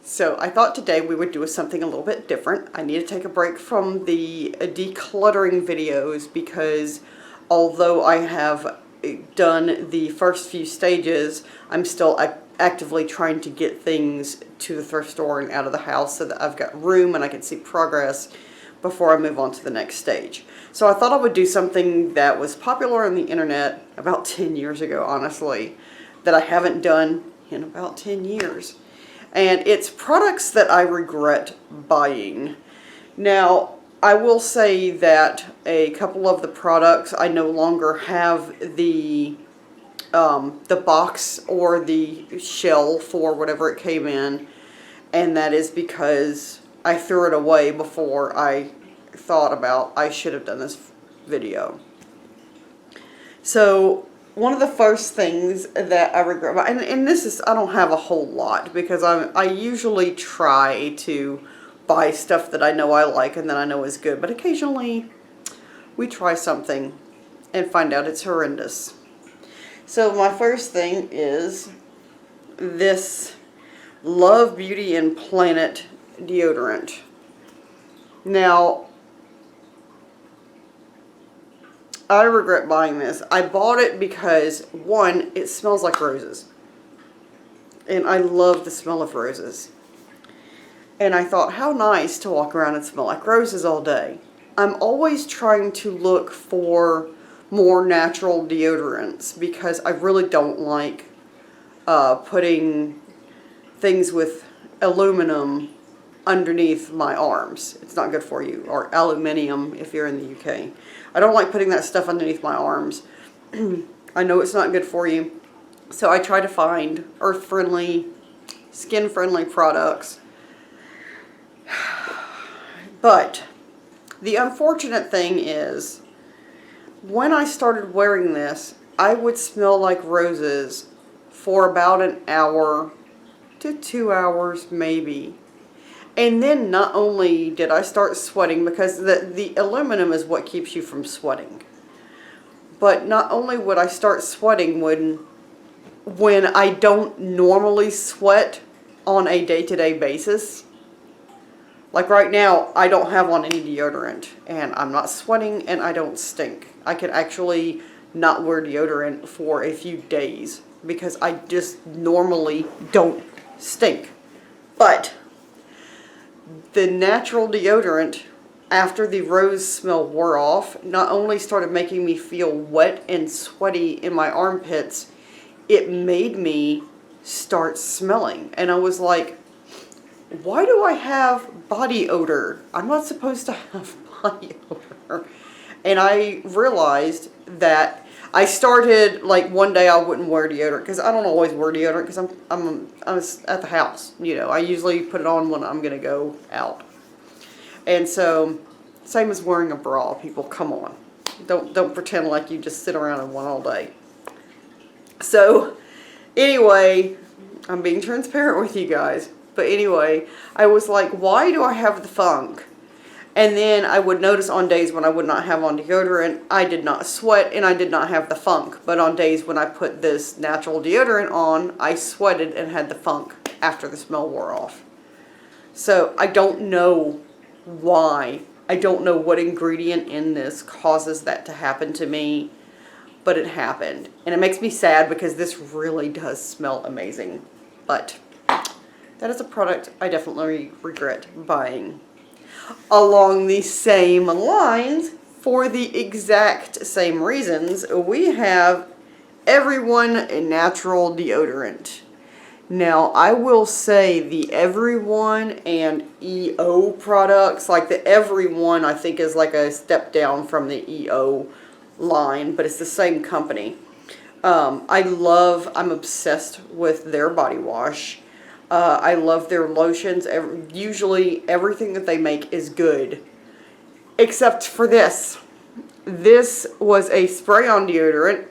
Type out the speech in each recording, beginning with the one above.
So I thought today we would do something a little bit different. I need to take a break from the decluttering videos because although I have done the first few stages, I'm still actively trying to get things to the thrift store and out of the house so that I've got room and I can see progress before I move on to the next stage. So I thought I would do something that was popular on the internet about 10 years ago, honestly, that I haven't done in about 10 years. And it's products that I regret buying. Now, I will say that a couple of the products I no longer have the box or the shell for whatever it came in, and that is because I threw it away before I thought about I should have done this video. So one of the first things that I regret, and this is, I don't have a whole lot because I usually try to buy stuff that I know I like and that I know is good, but occasionally we try something and find out it's horrendous. So my first thing is this Love Beauty and Planet deodorant. Now, I regret buying this. I bought it because, one, it smells like roses. And I love the smell of roses. And I thought, how nice to walk around and smell like roses all day. I'm always trying to look for more natural deodorants because I really don't like putting things with aluminum underneath my arms. It's not good for you. Or aluminium if you're in the UK. I don't like putting that stuff underneath my arms. I know it's not good for you. So I try to find earth-friendly, skin-friendly products. But the unfortunate thing is, when I started wearing this, I would smell like roses for about an hour to 2 hours maybe. And then not only did I start sweating, because the aluminum is what keeps you from sweating, but not only would I start sweating when I don't normally sweat on a day-to-day basis. Like right now, I don't have on any deodorant, and I'm not sweating, and I don't stink. I could actually not wear deodorant for a few days because I just normally don't stink. But the natural deodorant, after the rose smell wore off, not only started making me feel wet and sweaty in my armpits, it made me start smelling. And I was like, why do I have body odor? I'm not supposed to have body odor. And I realized that I started, like, one day I wouldn't wear deodorant because I don't always wear deodorant because I'm at the house. You know, I usually put it on when I'm going to go out. And so, same as wearing a bra, people, come on. Don't pretend like you just sit around in one all day. So, anyway, I'm being transparent with you guys. But anyway, I was like, why do I have the funk? And then I would notice on days when I would not have on deodorant, I did not sweat and I did not have the funk. But on days when I put this natural deodorant on, I sweated and had the funk after the smell wore off. So I don't know why. I don't know what ingredient in this causes that to happen to me, but it happened. And it makes me sad because this really does smell amazing. But that is a product I definitely regret buying. Along the same lines, for the exact same reasons, we have Everyone Natural Deodorant. Now, I will say the Everyone and EO products, like the Everyone I think is like a step down from the EO line, but it's the same company. I'm obsessed with their body wash. I love their lotions. Usually everything that they make is good. Except for this. This was a spray-on deodorant.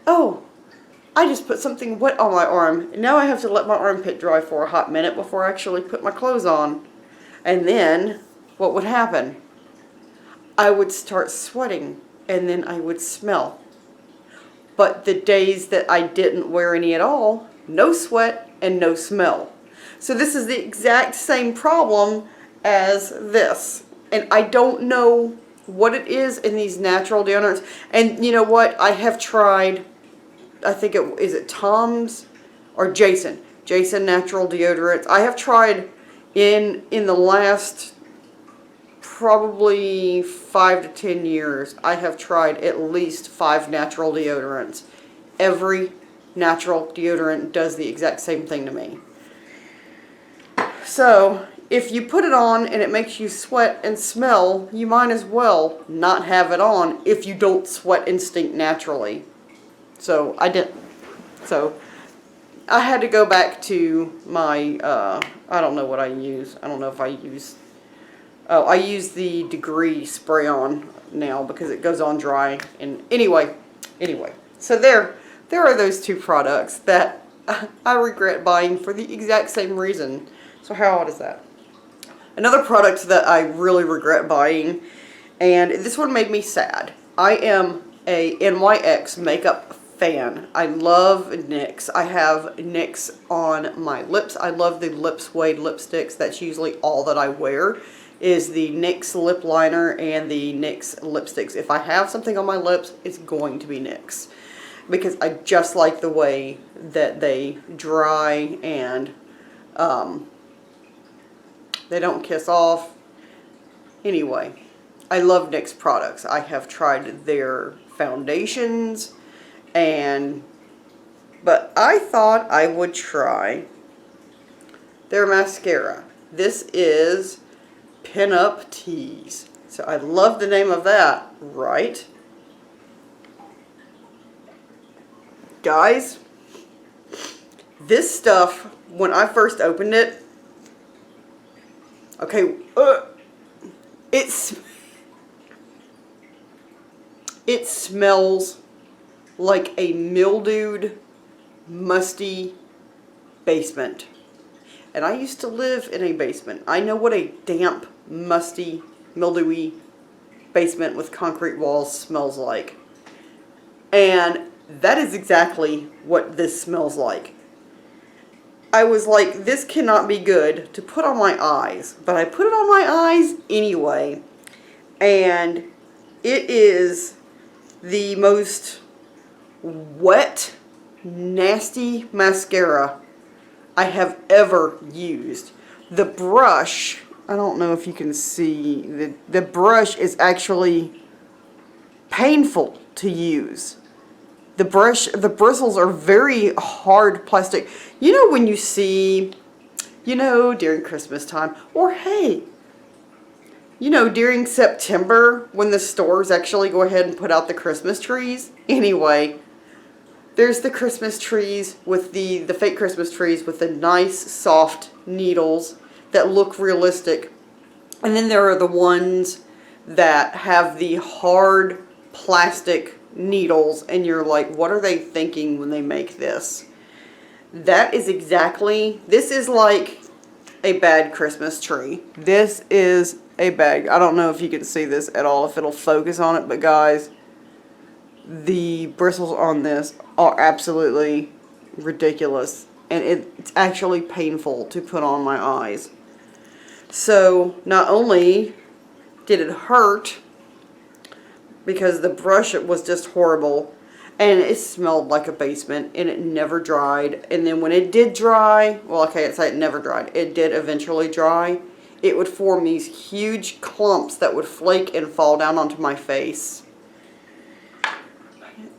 Oh, I just put something wet on my arm. Now I have to let my armpit dry for a hot minute before I actually put my clothes on. And then, what would happen? I would start sweating, and then I would smell. But the days that I didn't wear any at all, no sweat, and no smell. So this is the exact same problem as this. And I don't know what it is in these natural deodorants. And you know what? I have tried, I think is it Tom's or Jason natural deodorants. I have tried in the last probably 5 to 10 years, I have tried at least 5 natural deodorants. Every natural deodorant does the exact same thing to me. So, if you put it on and it makes you sweat and smell, you might as well not have it on if you don't sweat and stink naturally. So, I didn't. So, I had to go back to my, I don't know what I use. I don't know if I use, oh, I use the Degree spray-on now because it goes on dry. And anyway, so there are those 2 products that I regret buying for the exact same reason. So how odd is that? Another product that I really regret buying, and this one made me sad. I am a NYX makeup fan. I love NYX. I have NYX on my lips. I love the Lip Suede lipsticks. That's usually all that I wear, is the NYX lip liner and the NYX lipsticks. If I have something on my lips, it's going to be NYX, because I just like the way that they dry and they don't kiss off. Anyway, I love NYX products. I have tried their foundations, but I thought I would try their mascara. This is Pin Up Tease. So I love the name of that, right? Guys, this stuff, when I first opened it, okay, it smells like a mildewed, musty basement. And I used to live in a basement. I know what a damp, musty, mildewy basement with concrete walls smells like. And that is exactly what this smells like. I was like, this cannot be good to put on my eyes. But I put it on my eyes anyway. And it is the most wet, nasty mascara I have ever used. The brush, I don't know if you can see, the brush is actually painful to use. The bristles are very hard plastic. You know when you see, during Christmas time, or hey, during September when the stores actually go ahead and put out the Christmas trees? Anyway, there's the Christmas trees with the fake Christmas trees with the nice soft needles that look realistic. And then there are the ones that have the hard plastic needles and you're like, what are they thinking when they make this? That is exactly, this is like a bad Christmas tree. This is a bag. I don't know if you can see this at all, if it'll focus on it, but guys, the bristles on this are absolutely ridiculous, and it's actually painful to put on my eyes. So not only did it hurt because the brush was just horrible, and it smelled like a basement, and it never dried. And then when it did dry, well, okay, it's like it never dried. It did eventually dry. It would form these huge clumps that would flake and fall down onto my face.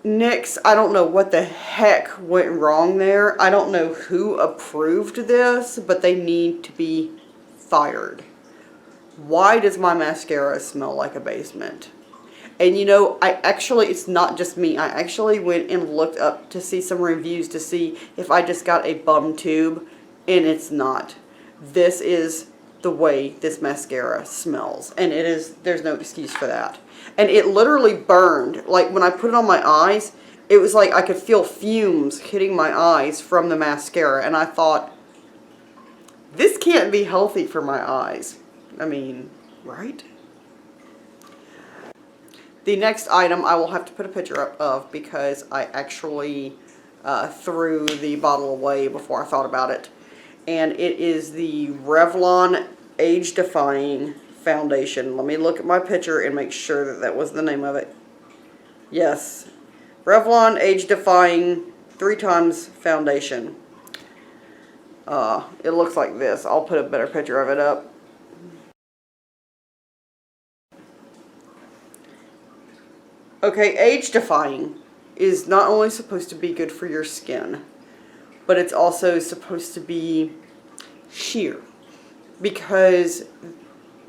NYX, I don't know what the heck went wrong there. I don't know who approved this, but they need to be fired. Why does my mascara smell like a basement? And it's not just me. I actually went and looked up to see some reviews to see if I just got a bum tube, and it's not. This is the way this mascara smells, and there's no excuse for that. And it literally burned. Like when I put it on my eyes, it was like I could feel fumes hitting my eyes from the mascara, and I thought, this can't be healthy for my eyes. I mean, right? The next item I will have to put a picture up of because I actually threw the bottle away before I thought about it. And it is the Revlon Age Defying Foundation. Let me look at my picture and make sure that that was the name of it. Yes. Revlon Age Defying 3x Foundation. It looks like this. I'll put a better picture of it up. Okay, Age Defying is not only supposed to be good for your skin, but it's also supposed to be sheer, because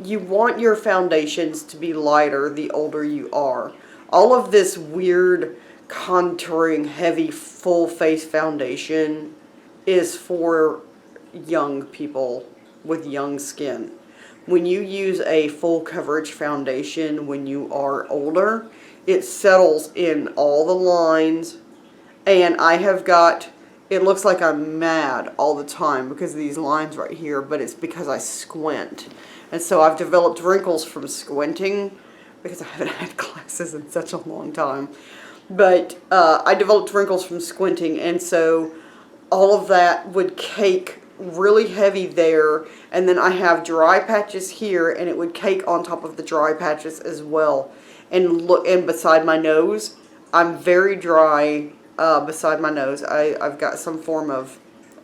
you want your foundations to be lighter the older you are. All of this weird contouring heavy full face foundation is for young people with young skin. When you use a full coverage foundation when you are older, it settles in all the lines, and I have got, it looks like I'm mad all the time because of these lines right here, but it's because I squint. And so I've developed wrinkles from squinting because I haven't had glasses in such a long time. But I developed wrinkles from squinting, and so all of that would cake really heavy there, and then I have dry patches here, and it would cake on top of the dry patches as well. And look, and beside my nose, I'm very dry beside my nose. I've got some form of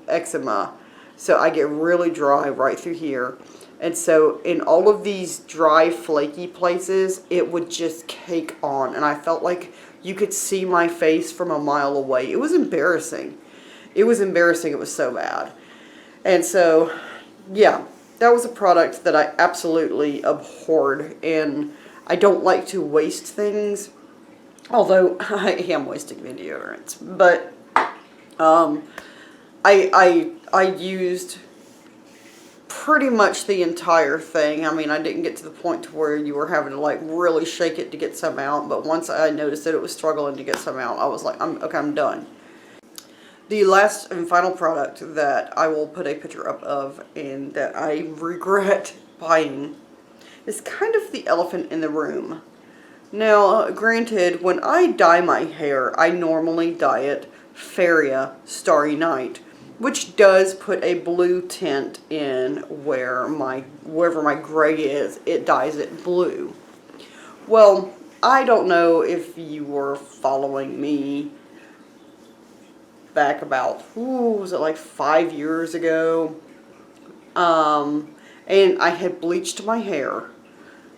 eczema, so I get really dry right through here. And so in all of these dry, flaky places, it would just cake on, and I felt like you could see my face from a mile away. It was embarrassing. It was embarrassing. It was so bad. And so, yeah, that was a product that I absolutely abhorred, and I don't like to waste things, although I am wasting the deodorants. But I used pretty much the entire thing. I mean, I didn't get to the point to where you were having to like really shake it to get some out, but once I noticed that it was struggling to get some out, I was like, okay, I'm done. The last and final product that I will put a picture up of and that I regret buying is kind of the elephant in the room. Now, granted, when I dye my hair, I normally dye it Feria Starry Night, which does put a blue tint in wherever my gray is. It dyes it blue. Well, I don't know if you were following me back about, was it like 5 years ago? And I had bleached my hair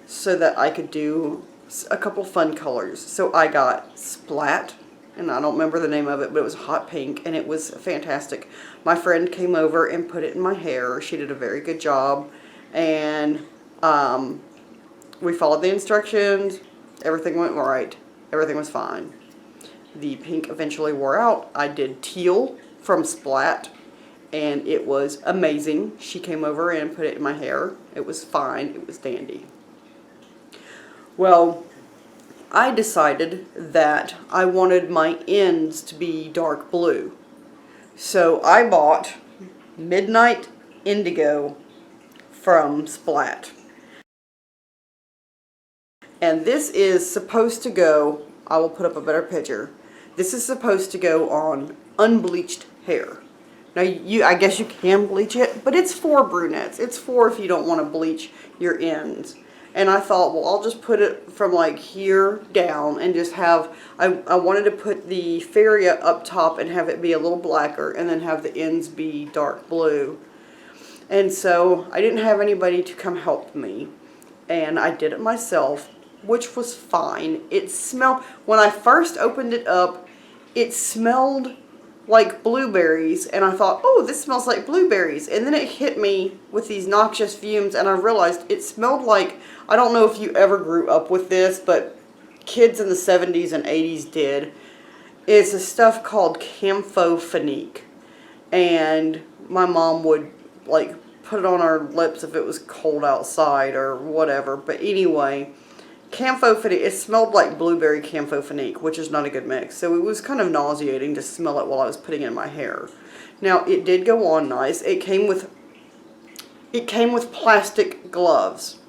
so that I could do a couple fun colors. So I got Splat, and I don't remember the name of it, but it was hot pink, and it was fantastic. My friend came over and put it in my hair. She did a very good job, and we followed the instructions. Everything went right. Everything was fine. The pink eventually wore out. I did teal from Splat, and it was amazing. She came over and put it in my hair. It was fine. It was dandy. Well, I decided that I wanted my ends to be dark blue. So I bought Midnight Indigo from Splat. And this is supposed to go, I will put up a better picture. This is supposed to go on unbleached hair. Now, I guess you can bleach it, but it's for brunettes. It's for if you don't want to bleach your ends. And I thought, well, I'll just put it from like here down and just have, I wanted to put the Feria up top and have it be a little blacker and then have the ends be dark blue. And so I didn't have anybody to come help me. And I did it myself, which was fine. It smelled, when I first opened it up, it smelled like blueberries, and I thought, oh, this smells like blueberries. And then it hit me with these noxious fumes, and I realized it smelled like, I don't know if you ever grew up with this, but kids in the 70s and 80s did. It's a stuff called Campho-Phenique, and my mom would like put it on our lips if it was cold outside or whatever. But anyway, Campho-Phenique, it smelled like blueberry Campho-Phenique, which is not a good mix. So it was kind of nauseating to smell it while I was putting it in my hair. Now, it did go on nice. It came with plastic gloves.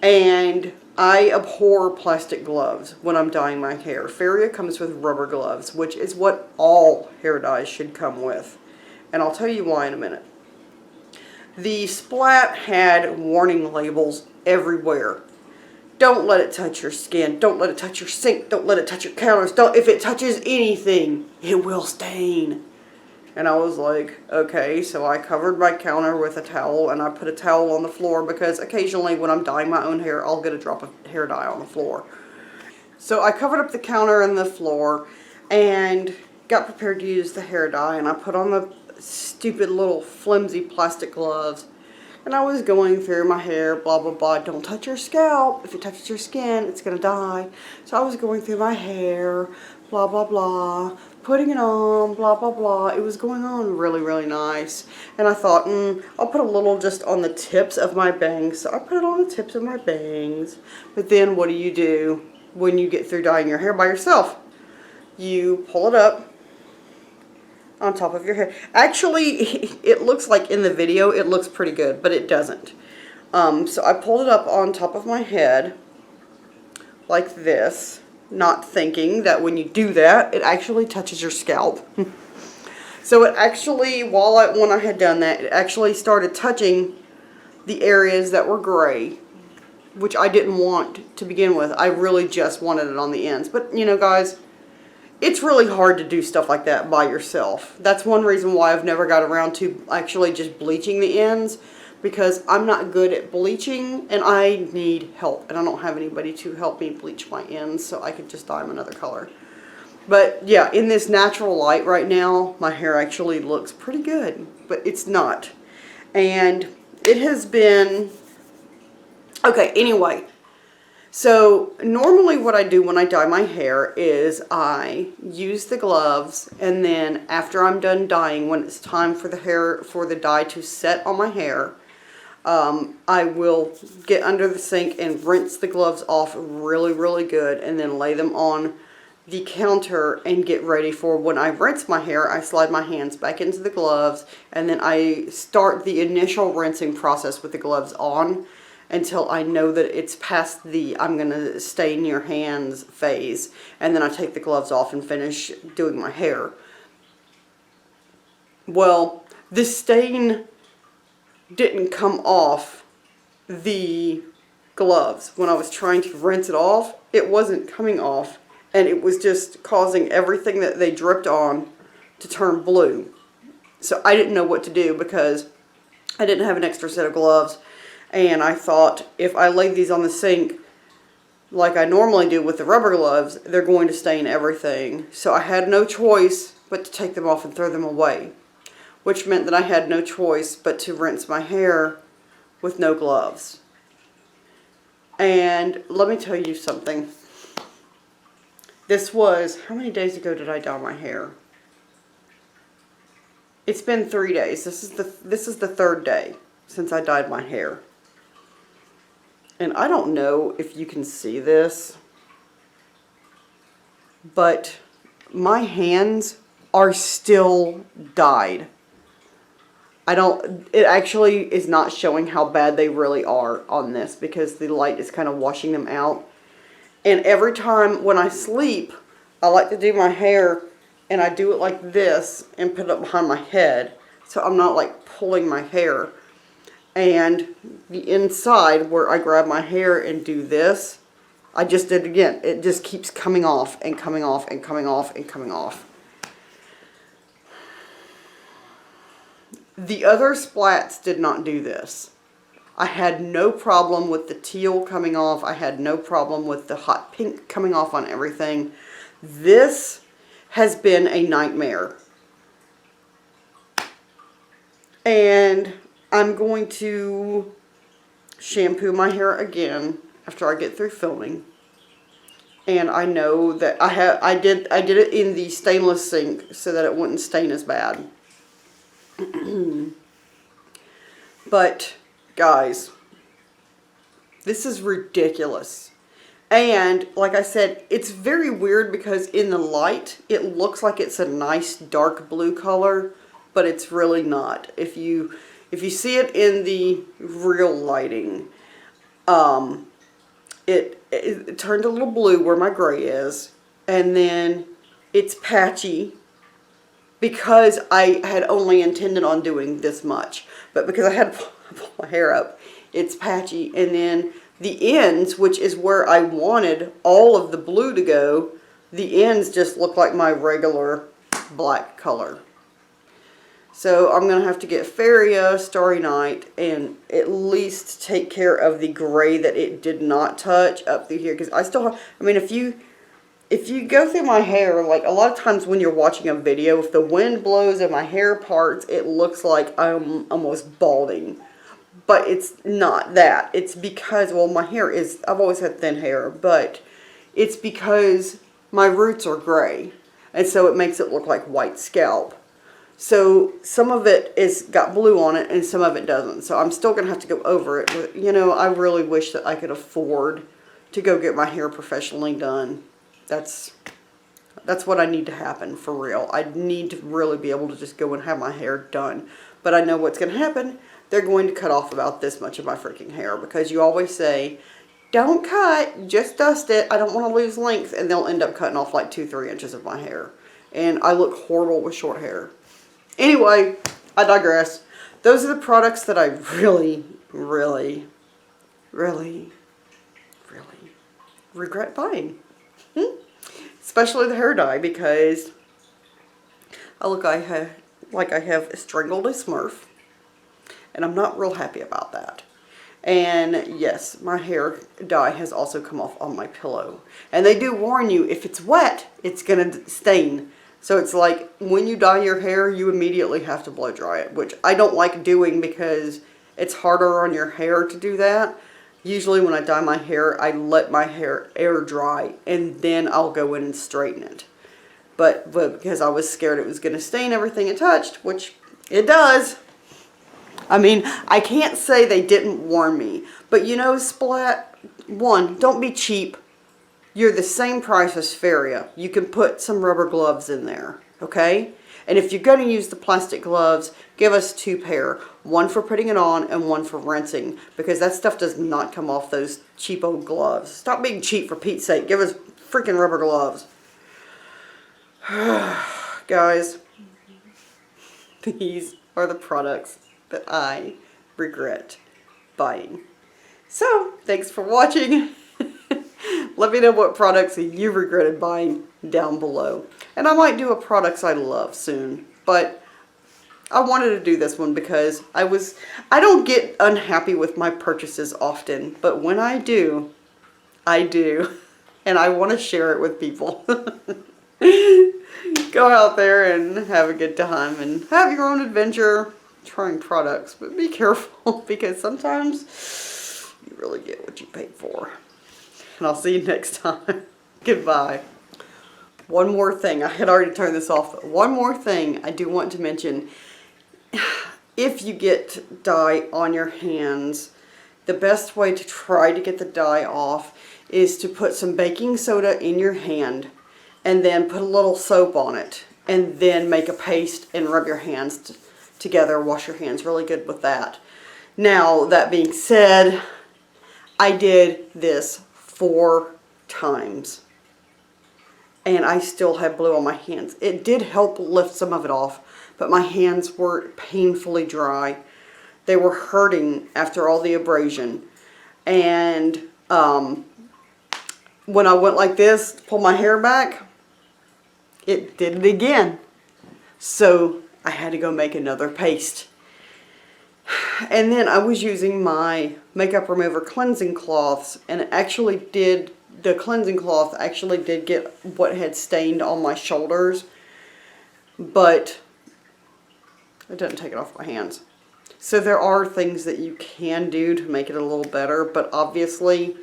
And I abhor plastic gloves when I'm dyeing my hair. Faria comes with rubber gloves, which is what all hair dyes should come with. And I'll tell you why in a minute. The Splat had warning labels everywhere. Don't let it touch your skin. Don't let it touch your sink. Don't let it touch your counters. If it touches anything, it will stain. And I was like, okay, so I covered my counter with a towel, and I put a towel on the floor because occasionally when I'm dyeing my own hair, I'll get a drop of hair dye on the floor. So I covered up the counter and the floor and got prepared to use the hair dye, and I put on the stupid little flimsy plastic gloves, and I was going through my hair, blah, blah, blah. Don't touch your scalp. If it touches your skin, it's going to dye. So I was going through my hair, blah, blah, blah, putting it on, blah, blah, blah. It was going on really, really nice. And I thought, I'll put a little just on the tips of my bangs. So I put it on the tips of my bangs. But then what do you do when you get through dyeing your hair by yourself? You pull it up on top of your hair. Actually, it looks like in the video it looks pretty good, but it doesn't. So I pulled it up on top of my head like this, not thinking that when you do that, it actually touches your scalp. So it actually, when I had done that, it actually started touching the areas that were gray, which I didn't want to begin with. I really just wanted it on the ends. But, you know, guys, it's really hard to do stuff like that by yourself. That's one reason why I've never got around to actually just bleaching the ends, because I'm not good at bleaching and I need help, and I don't have anybody to help me bleach my ends, so I could just dye them another color. But yeah, in this natural light right now, my hair actually looks pretty good, but it's not. And it has been, okay, anyway. So normally what I do when I dye my hair is I use the gloves, and then after I'm done dyeing, when it's time for the dye to set on my hair, I will get under the sink and rinse the gloves off really, really good, and then lay them on the counter and get ready for when I rinse my hair. I slide my hands back into the gloves, and then I start the initial rinsing process with the gloves on, until I know that it's past the I'm going to stain your hands phase. And then I take the gloves off and finish doing my hair. Well, the stain didn't come off the gloves. When I was trying to rinse it off, it wasn't coming off. And it was just causing everything that they dripped on to turn blue. So I didn't know what to do because I didn't have an extra set of gloves. And I thought, if I lay these on the sink like I normally do with the rubber gloves, they're going to stain everything. So I had no choice but to take them off and throw them away, which meant that I had no choice but to rinse my hair with no gloves. And let me tell you something. This was, how many days ago did I dye my hair? It's been 3 days. This is the third day since I dyed my hair. And I don't know if you can see this, but my hands are still dyed. It actually is not showing how bad they really are on this because the light is kind of washing them out. And every time when I sleep, I like to do my hair, and I do it like this and put it up behind my head, so I'm not like pulling my hair. And the inside where I grab my hair and do this, I just did it again. It just keeps coming off and coming off and coming off and coming off. The other Splats did not do this. I had no problem with the teal coming off. I had no problem with the hot pink coming off on everything. This has been a nightmare. And I'm going to shampoo my hair again after I get through filming. And I know that I did it in the stainless sink so that it wouldn't stain as bad. But guys, this is ridiculous. And like I said, it's very weird because in the light it looks like it's a nice dark blue color, but it's really not. If you see it in the real lighting, it turned a little blue where my gray is, and then it's patchy because I had only intended on doing this much. But because I had to pull my hair up, it's patchy. And then the ends, which is where I wanted all of the blue to go, the ends just look like my regular black color. So I'm going to have to get Faria, Starry Night, and at least take care of the gray that it did not touch up through here. Because I still have, I mean, if you go through my hair, like a lot of times when you're watching a video, if the wind blows and my hair parts, it looks like I'm almost balding. But it's not that. It's because, well, my hair is, I've always had thin hair, but it's because my roots are gray. And so it makes it look like white scalp. So some of it is got blue on it and some of it doesn't. So I'm still going to have to go over it. But, you know, I really wish that I could afford to go get my hair professionally done. That's what I need to happen for real. I need to really be able to just go and have my hair done. But I know what's going to happen. They're going to cut off about this much of my freaking hair. Because you always say, don't cut, just dust it. I don't want to lose length. And they'll end up cutting off like 2-3 inches of my hair. And I look horrible with short hair. Anyway, I digress. Those are the products that I really, really, really, really regret buying. Especially the hair dye, because I look like I have strangled a Smurf. And I'm not real happy about that. And yes, my hair dye has also come off on my pillow. And they do warn you, if it's wet, it's going to stain. So it's like, when you dye your hair, you immediately have to blow dry it, which I don't like doing because it's harder on your hair to do that. Usually when I dye my hair, I let my hair air dry, and then I'll go in and straighten it. But because I was scared it was going to stain everything it touched, which it does. I mean, I can't say they didn't warn me. But you know, Splat, one, don't be cheap. You're the same price as Faria. You can put some rubber gloves in there, okay? And if you're going to use the plastic gloves, give us 2 pair. One for putting it on and one for rinsing. Because that stuff does not come off those cheap old gloves. Stop being cheap for Pete's sake. Give us freaking rubber gloves. Guys, these are the products that I regret buying. So, thanks for watching. Let me know what products you regretted buying down below. And I might do a products I love soon. But I wanted to do this one because I don't get unhappy with my purchases often. But when I do, I do. And I want to share it with people. Go out there and have a good time and have your own adventure trying products. But be careful because sometimes you really get what you paid for. And I'll see you next time. Goodbye. One more thing. I had already turned this off. But one more thing I do want to mention. If you get dye on your hands, the best way to try to get the dye off is to put some baking soda in your hand and then put a little soap on it. And then make a paste and rub your hands together. Wash your hands really good with that. Now, that being said, I did this 4 times and I still had blue on my hands. It did help lift some of it off, but my hands were painfully dry. They were hurting after all the abrasion. And when I went like this, pull my hair back, it did it again. So I had to go make another paste. And then I was using my makeup remover cleansing cloths, and it actually did, the cleansing cloth actually did get what had stained on my shoulders, but it didn't take it off my hands. So there are things that you can do to make it a little better, but obviously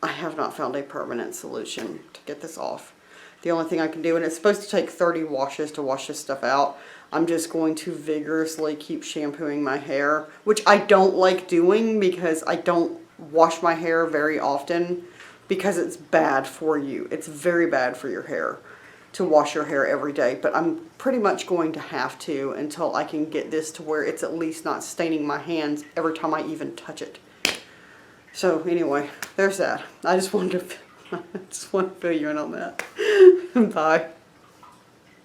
I have not found a permanent solution to get this off. The only thing I can do, and it's supposed to take 30 washes to wash this stuff out, I'm just going to vigorously keep shampooing my hair, which I don't like doing because I don't wash my hair very often because it's bad for you. It's very bad for your hair to wash your hair every day, but I'm pretty much going to have to until I can get this to where it's at least not staining my hands every time I even touch it. So anyway, there's that. I just wanted to fill you in on that. Bye.